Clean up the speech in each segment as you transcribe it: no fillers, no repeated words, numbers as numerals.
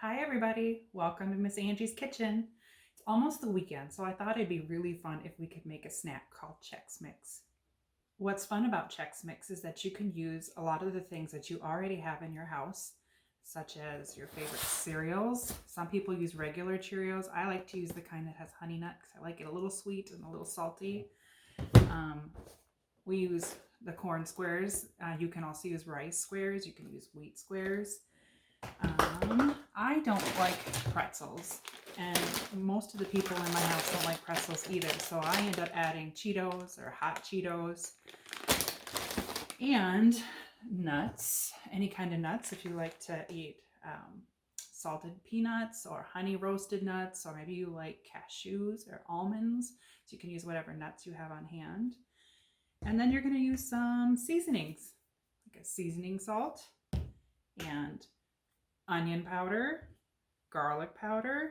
Hi everybody, welcome to Miss Angie's Kitchen. It's almost the weekend, so I thought it'd be really fun if we could make a snack called Chex Mix. What's fun about Chex Mix is that you can use a lot of the things that you already have in your house, such as your favorite cereals. Some people use regular Cheerios. I like to use the kind that has honey nut because I like it a little sweet and a little salty. We use the corn squares. You can also use rice squares. You can use wheat squares. I don't like pretzels, and most of the people in my house don't like pretzels either, so I end up adding Cheetos or hot Cheetos and nuts, any kind of nuts. If you like to eat salted peanuts or honey roasted nuts, or maybe you like cashews or almonds, so you can use whatever nuts you have on hand. And then you're going to use some seasonings, like a seasoning salt and onion powder, garlic powder.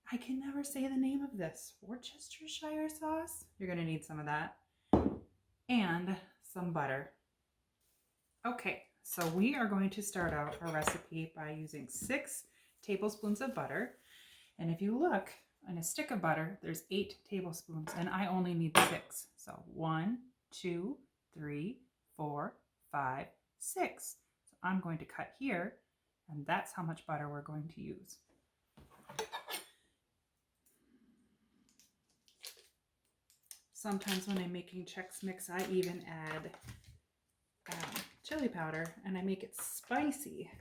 I can never say the name of this. Worcestershire sauce. You're going to need some of that. And some butter. Okay, so we are going to start out our recipe by using 6 tablespoons of butter. And if you look on a stick of butter, there's 8 tablespoons, and I only need 6. So 1, 2, 3, 4, 5, 6. So I'm going to cut here. And that's how much butter we're going to use. Sometimes when I'm making Chex Mix, I even add chili powder, and I make it spicy.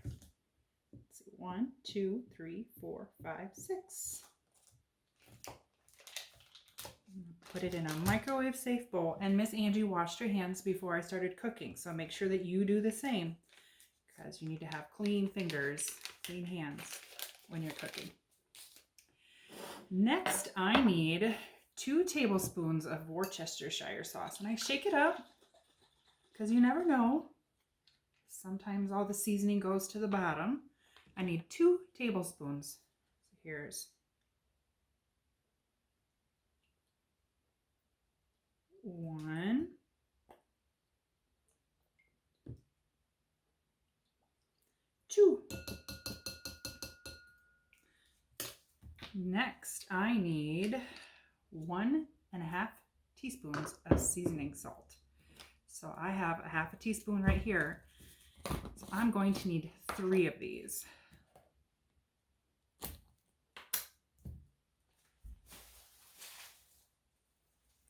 Let's see, 1, 2, 3, 4, 5, 6. Put it in a microwave safe bowl. And Miss Angie washed her hands before I started cooking, so make sure that you do the same, because you need to have clean fingers, clean hands when you're cooking. Next, I need 2 tablespoons of Worcestershire sauce, and I shake it up because you never know. Sometimes all the seasoning goes to the bottom. I need 2 tablespoons. So here's 1. 2. Next, I need 1.5 teaspoons of seasoning salt. So I have a half a teaspoon right here. So I'm going to need 3 of these.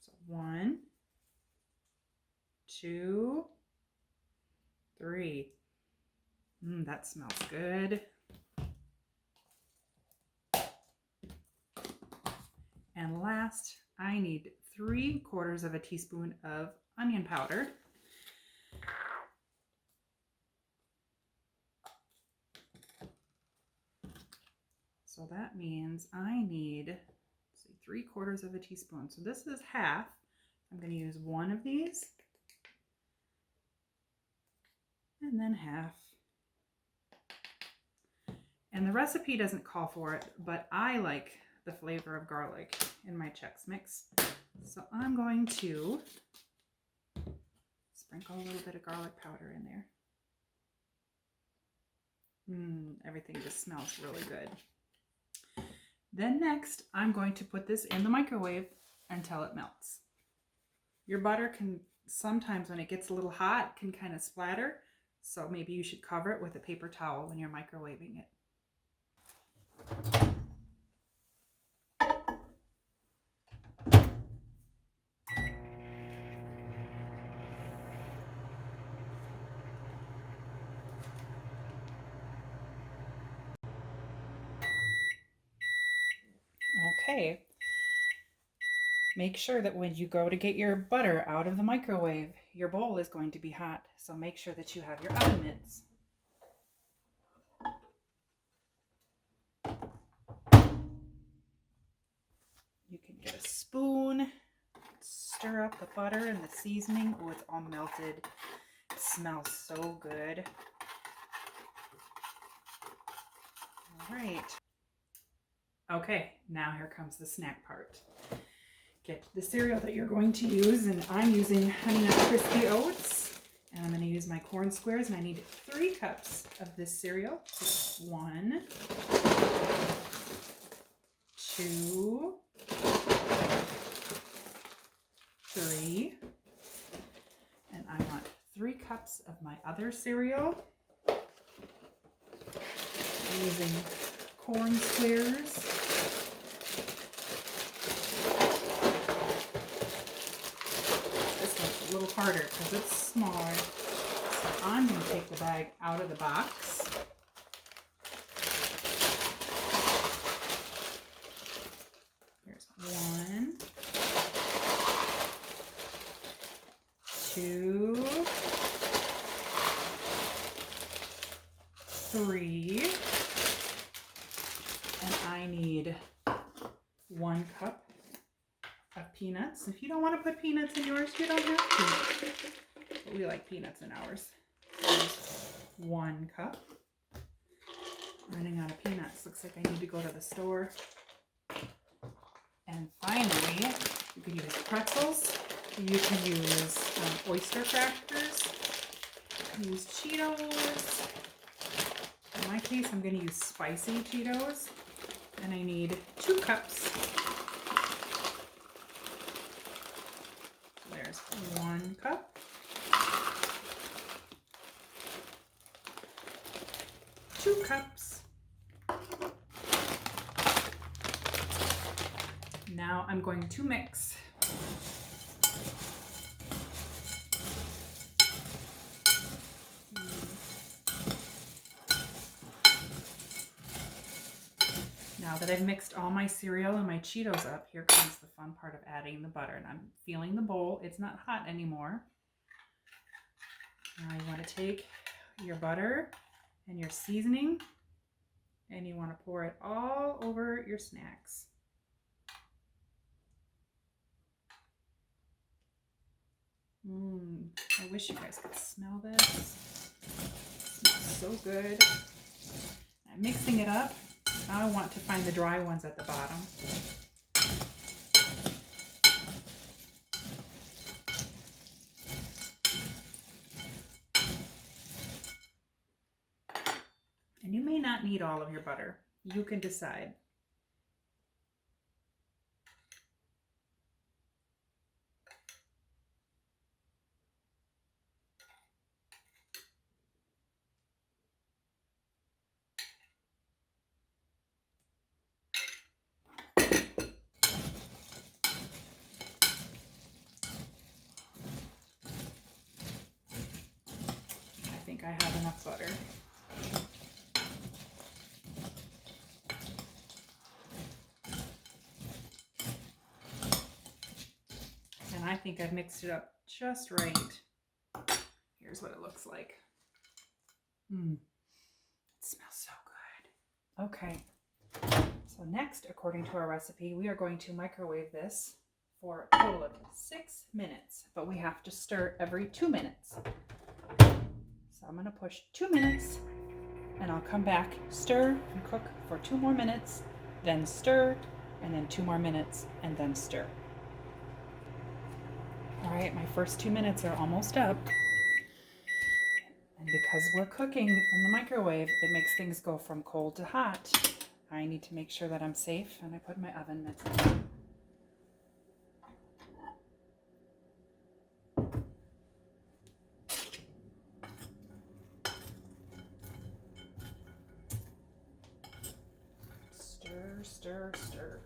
So 1, 2, 3. That smells good. And last, I need 3/4 of a teaspoon of onion powder. So that means I need, let's see, 3/4 of a teaspoon. So this is half. I'm going to use 1 of these, and then half. And the recipe doesn't call for it, but I like the flavor of garlic in my Chex Mix. So I'm going to sprinkle a little bit of garlic powder in there. Everything just smells really good. Then next, I'm going to put this in the microwave until it melts. Your butter can sometimes, when it gets a little hot, can kind of splatter. So maybe you should cover it with a paper towel when you're microwaving it. Okay. Make sure that when you go to get your butter out of the microwave, your bowl is going to be hot. So make sure that you have your oven mitts. You can get a spoon, stir up the butter and the seasoning. Oh, it's all melted. It smells so good. All right. Okay, now here comes the snack part. Get the cereal that you're going to use, and I'm using Honey Nut Crispy Oats, and I'm going to use my corn squares, and I need 3 cups of this cereal. So 1, 2, 3, and I want 3 cups of my other cereal. I'm using corn squares. This one's a little harder because it's smaller. So I'm going to take the bag out of the box. Here's 1, 2, 3, and I need 1 cup of peanuts. If you don't want to put peanuts in yours, you don't have to. But we like peanuts in ours. There's 1 cup. Running out of peanuts. Looks like I need to go to the store. And finally, you can use pretzels. You can use oyster crackers. You can use Cheetos. In my case, I'm going to use spicy Cheetos. And I need 2 cups. There's 1 cup. 2 cups. Now I'm going to mix. Now that I've mixed all my cereal and my Cheetos up, here comes the fun part of adding the butter. And I'm feeling the bowl. It's not hot anymore. Now you want to take your butter and your seasoning, and you want to pour it all over your snacks. I wish you guys could smell this. It smells so good. I'm mixing it up. Now I want to find the dry ones at the bottom. And you may not need all of your butter. You can decide. I think I have enough butter. And I think I've mixed it up just right. Here's what it looks like. It smells so good. Okay. So next, according to our recipe, we are going to microwave this for a total of 6 minutes, but we have to stir every 2 minutes. So I'm going to push 2 minutes, and I'll come back, stir, and cook for 2 more minutes, then stir, and then 2 more minutes, and then stir. All right, my first 2 minutes are almost up. And because we're cooking in the microwave, it makes things go from cold to hot. I need to make sure that I'm safe, and I put my oven mitts on. Stir, stir, stir.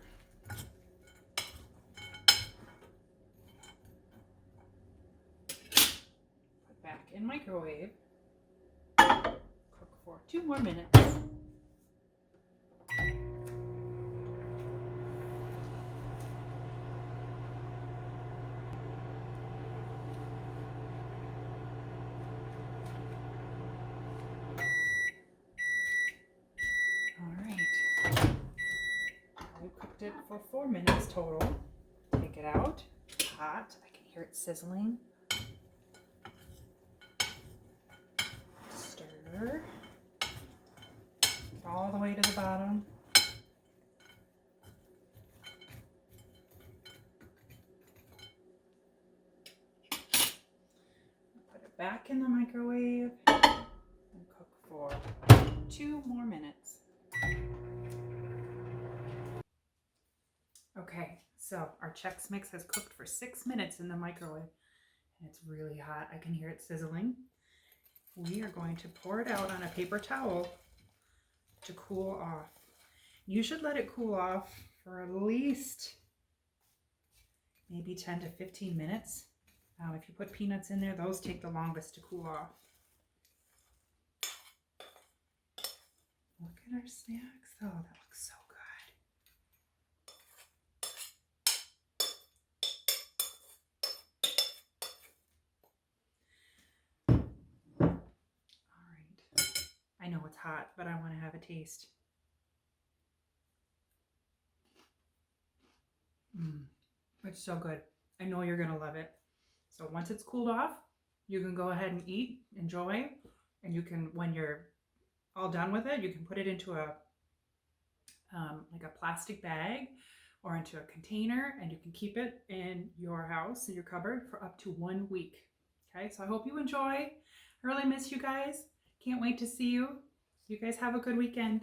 Put back in microwave. Cook for 2 more minutes. It for 4 minutes total. Take it out. It's hot. I can hear it sizzling. Stir. All the way to the bottom. Put it back back in the microwave and cook for 2 more minutes. Okay, so our Chex mix has cooked for 6 minutes in the microwave and it's really hot. I can hear it sizzling. We are going to pour it out on a paper towel to cool off. You should let it cool off for at least maybe 10 to 15 minutes. If you put peanuts in there, those take the longest to cool off. Look at our snacks. Oh, that looks so good. All right. I know it's hot, but I want to have a taste. It's so good. I know you're going to love it. So once it's cooled off, you can go ahead and eat, enjoy, and you can, when you're all done with it, you can put it into a like a plastic bag or into a container, and you can keep it in your house, in your cupboard, for up to 1 week. Okay, so I hope you enjoy. I really miss you guys. Can't wait to see you. You guys have a good weekend.